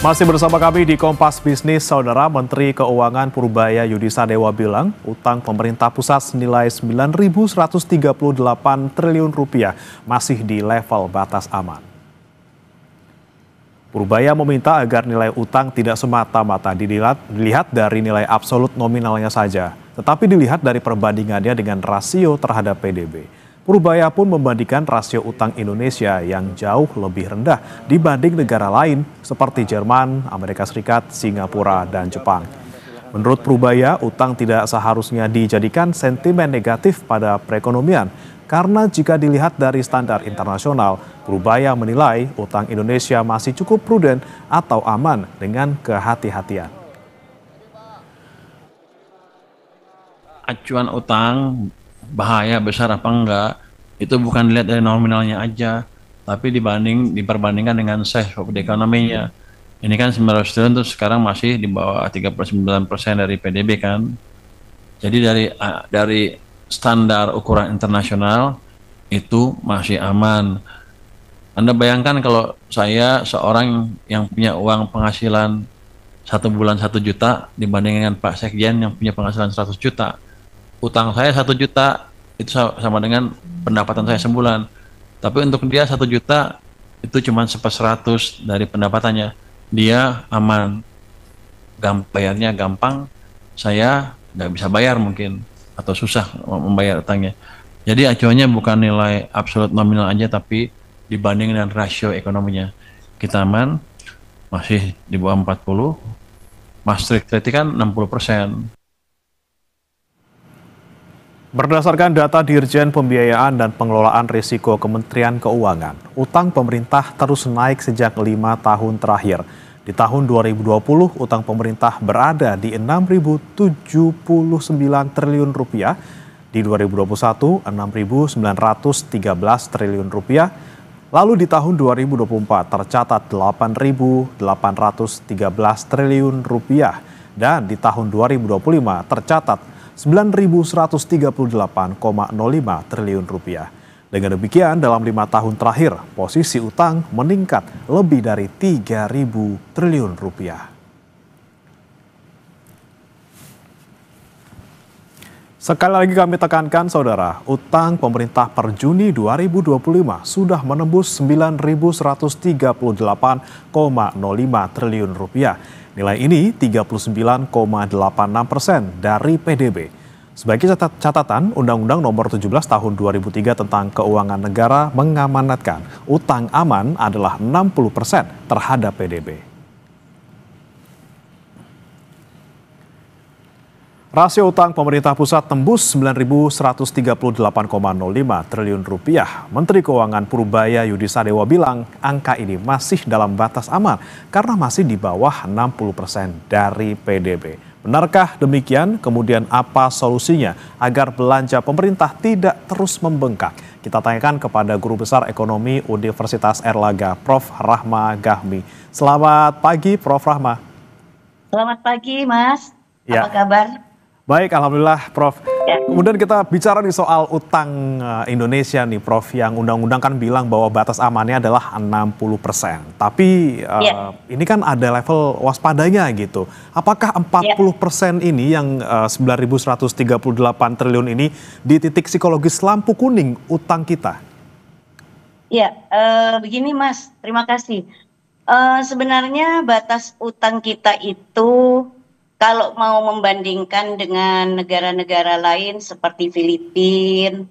Masih bersama kami di Kompas Bisnis, Saudara. Menteri Keuangan Purbaya Yudisadewa bilang utang pemerintah pusat senilai 9.138 triliun rupiah masih di level batas aman. Purbaya meminta agar nilai utang tidak semata-mata dilihat dari nilai absolut nominalnya saja, tetapi dilihat dari perbandingannya dengan rasio terhadap PDB. Purbaya pun membandingkan rasio utang Indonesia yang jauh lebih rendah dibanding negara lain seperti Jerman, Amerika Serikat, Singapura, dan Jepang. Menurut Purbaya, utang tidak seharusnya dijadikan sentimen negatif pada perekonomian, karena jika dilihat dari standar internasional, Purbaya menilai utang Indonesia masih cukup prudent atau aman dengan kehati-hatian. Acuan utang bahaya besar apa enggak itu bukan dilihat dari nominalnya aja, tapi diperbandingkan dengan size of the economy-nya. Ini kan 900 triliun terus sekarang masih di bawah 39% dari PDB kan. Jadi dari standar ukuran internasional itu masih aman. Anda bayangkan kalau saya seorang yang punya uang penghasilan 1 bulan 1 juta dibandingkan Pak Sekjen yang punya penghasilan 100 juta. Utang saya 1 juta itu sama dengan pendapatan saya sebulan. Tapi untuk dia 1 juta itu cuma 1/100 dari pendapatannya. Dia aman, bayarnya gampang. Saya nggak bisa bayar mungkin atau susah membayar utangnya. Jadi acuannya bukan nilai absolut nominal aja, tapi dibanding dengan rasio ekonominya. Kita aman, masih di bawah 40. Maastricht Treaty kan 60%. Berdasarkan data Dirjen Pembiayaan dan Pengelolaan Risiko Kementerian Keuangan, utang pemerintah terus naik sejak 5 tahun terakhir. Di tahun 2020, utang pemerintah berada di 6.079 triliun rupiah. Di 2021, 6.913 triliun rupiah. Lalu di tahun 2024 tercatat 8.813 triliun rupiah. Dan di tahun 2025 tercatat 9.138,05 triliun rupiah. Dengan demikian, dalam 5 tahun terakhir, posisi utang meningkat lebih dari 3.000 triliun rupiah. Sekali lagi kami tekankan, Saudara, utang pemerintah per Juni 2025 sudah menembus 9.138,05 triliun rupiah. Nilai ini 39,86% dari PDB. Sebagai catatan, Undang-Undang Nomor 17 Tahun 2003 tentang Keuangan Negara mengamanatkan utang aman adalah 60% terhadap PDB. Rasio utang pemerintah pusat tembus 9.138,05 triliun rupiah. Menteri Keuangan Purbaya Yudisadewa bilang angka ini masih dalam batas aman karena masih di bawah 60% dari PDB. Benarkah demikian? Kemudian apa solusinya agar belanja pemerintah tidak terus membengkak? Kita tanyakan kepada Guru Besar Ekonomi Universitas Airlangga, Prof. Rahma Gahmi. Selamat pagi, Prof. Rahma. Selamat pagi, Mas. Ya. Apa kabar? Baik, Alhamdulillah, Prof. Ya. Kemudian kita bicara nih soal utang Indonesia nih, Prof. Yang undang-undang kan bilang bahwa batas amannya adalah 60%. Tapi ini kan ada level waspadanya gitu. Apakah 40% ini yang 9.138 triliun ini di titik psikologis lampu kuning utang kita? Ya, begini Mas, terima kasih. Sebenarnya batas utang kita itu kalau mau membandingkan dengan negara-negara lain seperti Filipina,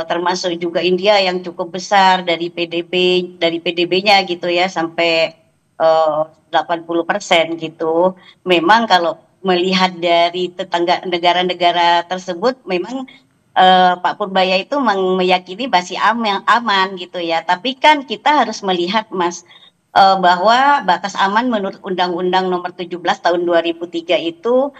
termasuk juga India yang cukup besar dari PDB-nya gitu ya, sampai 80% gitu. Memang kalau melihat dari tetangga negara-negara tersebut, memang Pak Purbaya itu meyakini masih aman gitu ya. Tapi kan kita harus melihat, Mas, bahwa batas aman menurut Undang-Undang Nomor 17 Tahun 2003 itu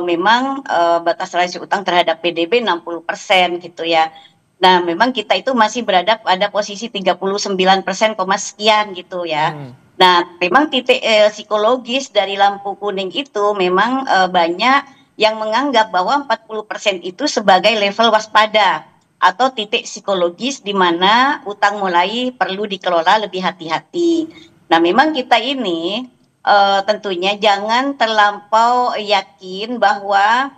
memang batas rasio utang terhadap PDB 60% gitu ya. Nah, memang kita itu masih berada pada posisi 39%, sekian gitu ya. Nah, memang titik psikologis dari lampu kuning itu memang banyak yang menganggap bahwa 40% itu sebagai level waspada atau titik psikologis di mana utang mulai perlu dikelola lebih hati-hati. Nah, memang kita ini tentunya jangan terlampau yakin bahwa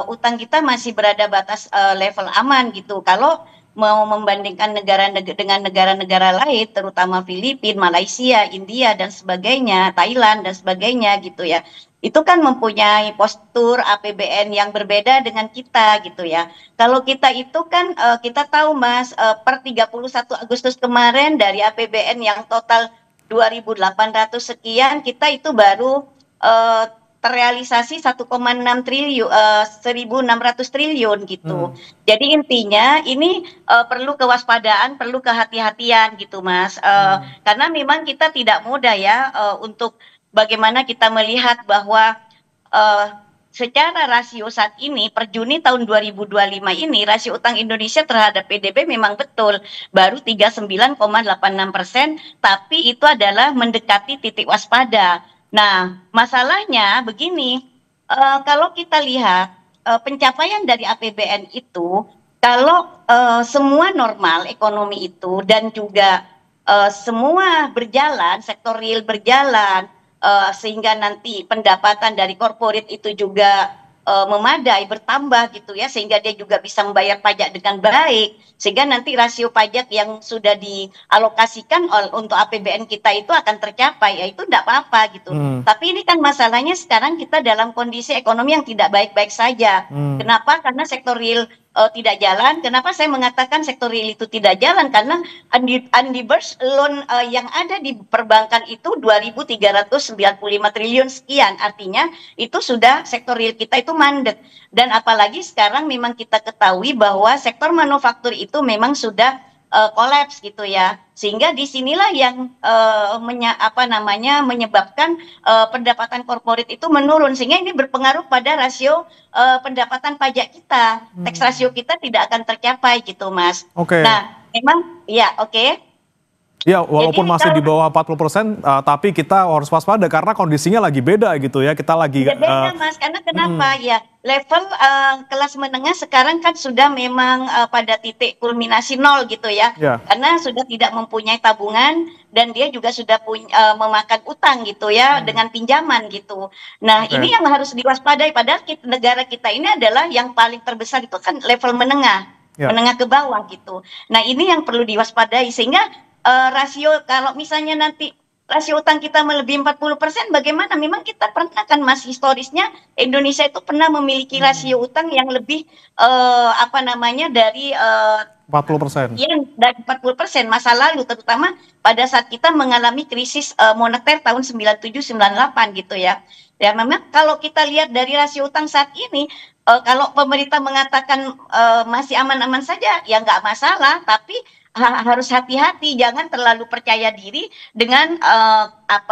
utang kita masih berada batas level aman gitu. Kalau mau membandingkan dengan negara-negara lain, terutama Filipina, Malaysia, India dan sebagainya, Thailand dan sebagainya gitu ya. Itu kan mempunyai postur APBN yang berbeda dengan kita gitu ya. Kalau kita itu kan kita tahu Mas, per 31 Agustus kemarin dari APBN yang total 2.800 sekian, kita itu baru terrealisasi 1,6 triliun, 1.600 triliun gitu. Jadi intinya ini perlu kewaspadaan, perlu kehati-hatian gitu Mas. Karena memang kita tidak mudah ya untuk bagaimana kita melihat bahwa secara rasio saat ini per Juni tahun 2025 ini rasio utang Indonesia terhadap PDB memang betul baru 39,86%, tapi itu adalah mendekati titik waspada. Nah, masalahnya begini, kalau kita lihat pencapaian dari APBN itu, kalau semua normal ekonomi itu dan juga semua berjalan, sektor real berjalan, sehingga nanti pendapatan dari korporat itu juga memadai, bertambah gitu ya, sehingga dia juga bisa membayar pajak dengan baik, sehingga nanti rasio pajak yang sudah dialokasikan untuk APBN kita itu akan tercapai, ya itu tidak apa-apa gitu. Tapi ini kan masalahnya sekarang kita dalam kondisi ekonomi yang tidak baik-baik saja. Kenapa? Karena sektor real tidak jalan. Kenapa saya mengatakan sektor real itu tidak jalan? Karena undisbursed loan yang ada di perbankan itu 2.395 triliun sekian. Artinya itu sudah sektor real kita itu mandek. Dan apalagi sekarang memang kita ketahui bahwa sektor manufaktur itu memang sudah kolaps gitu ya, sehingga disinilah yang menyebabkan pendapatan korporat itu menurun, sehingga ini berpengaruh pada rasio pendapatan pajak kita, tax rasio kita tidak akan tercapai gitu Mas. Nah memang ya Ya, walaupun jadi, masih di bawah 40%, tapi kita harus waspada karena kondisinya lagi beda gitu ya. Kita lagi beda Mas, karena kenapa ya level kelas menengah sekarang kan sudah memang pada titik kulminasi nol gitu ya. Karena sudah tidak mempunyai tabungan dan dia juga sudah memakan utang gitu ya dengan pinjaman gitu. Nah ini yang harus diwaspadai, padahal negara kita ini adalah yang paling terbesar itu kan level menengah, menengah ke bawah gitu. Nah ini yang perlu diwaspadai, sehingga rasio kalau misalnya nanti rasio utang kita melebihi 40%, bagaimana? Memang kita pernah kan Mas, historisnya Indonesia itu pernah memiliki rasio utang yang lebih dari 40%. Iya, dari 40% masa lalu, terutama pada saat kita mengalami krisis moneter tahun 97-98 gitu ya. Ya memang kalau kita lihat dari rasio utang saat ini, kalau pemerintah mengatakan masih aman-aman saja, ya nggak masalah, tapi harus hati-hati, jangan terlalu percaya diri dengan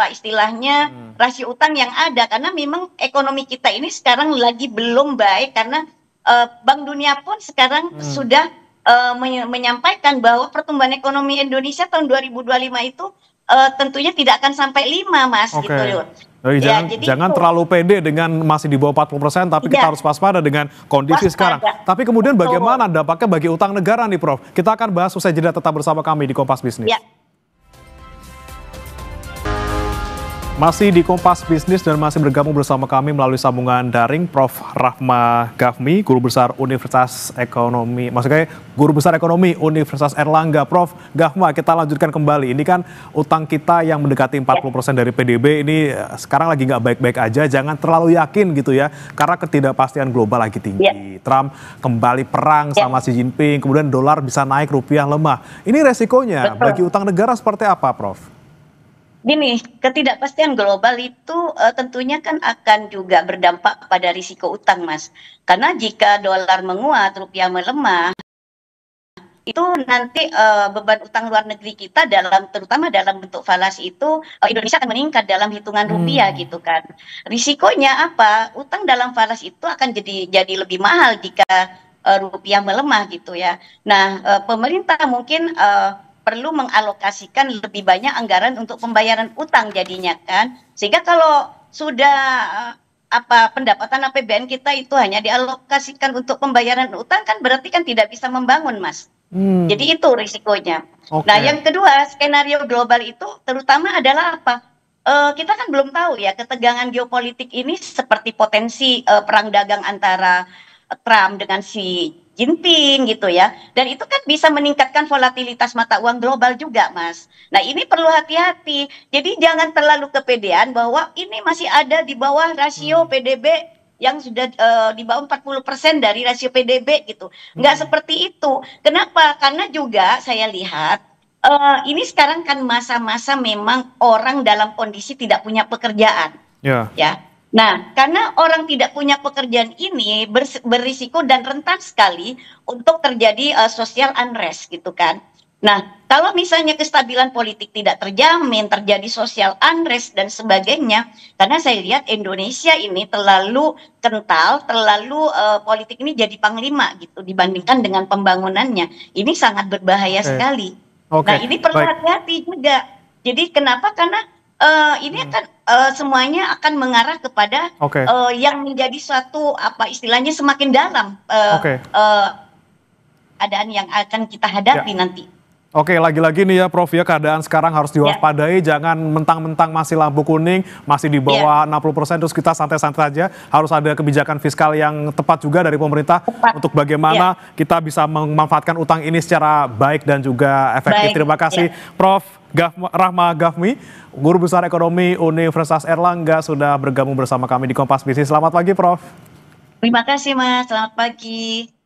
istilahnya rasio utang yang ada, karena memang ekonomi kita ini sekarang lagi belum baik, karena Bank Dunia pun sekarang sudah menyampaikan bahwa pertumbuhan ekonomi Indonesia tahun 2025 itu tentunya tidak akan sampai 5 Mas gitu loh. Jangan terlalu pede dengan masih di bawah 40%, tapi kita harus waspada dengan kondisi sekarang. Tapi kemudian bagaimana dampaknya bagi utang negara nih Prof? Kita akan bahas usai jeda, tetap bersama kami di Kompas Bisnis. Masih di Kompas Bisnis dan masih bergabung bersama kami melalui sambungan daring Prof. Rahma Gafmi, Guru Besar Universitas Ekonomi, Guru Besar Ekonomi Universitas Erlangga. Prof. Gafma, kita lanjutkan kembali. Ini kan utang kita yang mendekati 40% dari PDB ini sekarang lagi nggak baik-baik aja. Jangan terlalu yakin gitu ya, karena ketidakpastian global lagi tinggi. Trump kembali perang sama Xi Jinping, kemudian dolar bisa naik, rupiah lemah. Ini resikonya bagi utang negara seperti apa, Prof? Gini, ketidakpastian global itu tentunya kan akan juga berdampak pada risiko utang, Mas. Karena jika dolar menguat, rupiah melemah, itu nanti beban utang luar negeri kita terutama dalam bentuk falas itu Indonesia akan meningkat dalam hitungan rupiah gitu kan. Risikonya apa? Utang dalam falas itu akan jadi lebih mahal jika rupiah melemah gitu ya. Nah, pemerintah mungkin perlu mengalokasikan lebih banyak anggaran untuk pembayaran utang jadinya kan, sehingga kalau sudah pendapatan APBN kita itu hanya dialokasikan untuk pembayaran utang kan berarti kan tidak bisa membangun Mas. Jadi itu risikonya. Nah yang kedua, skenario global itu terutama adalah apa? kita kan belum tahu ya ketegangan geopolitik ini seperti potensi perang dagang antara Trump dengan si Jinping gitu ya. Dan itu kan bisa meningkatkan volatilitas mata uang global juga, Mas. Nah, ini perlu hati-hati. Jadi jangan terlalu kepedean bahwa ini masih ada di bawah rasio PDB yang sudah di bawah 40% dari rasio PDB gitu. Nggak seperti itu. Kenapa? Karena juga saya lihat ini sekarang kan masa-masa memang orang dalam kondisi tidak punya pekerjaan, Ya. ya. Nah, karena orang tidak punya pekerjaan ini berisiko dan rentan sekali untuk terjadi social unrest gitu kan. Nah, kalau misalnya kestabilan politik tidak terjamin, terjadi social unrest dan sebagainya, karena saya lihat Indonesia ini terlalu kental, terlalu politik ini jadi panglima gitu dibandingkan dengan pembangunannya. Ini sangat berbahaya sekali. Nah, ini perlu hati-hati juga. Jadi kenapa? Karena ini akan semuanya akan mengarah kepada yang menjadi suatu apa istilahnya semakin dalam keadaan yang akan kita hadapi nanti. Oke, lagi-lagi nih ya Prof ya, keadaan sekarang harus diwaspadai, jangan mentang-mentang masih lampu kuning, masih di bawah 60% terus kita santai-santai saja. Harus ada kebijakan fiskal yang tepat juga dari pemerintah untuk bagaimana kita bisa memanfaatkan utang ini secara baik dan juga efektif. Terima kasih Prof. Rahma Gafmi, Guru Besar Ekonomi Universitas Airlangga sudah bergabung bersama kami di Kompas Bisnis. Selamat pagi Prof. Terima kasih Mas, selamat pagi.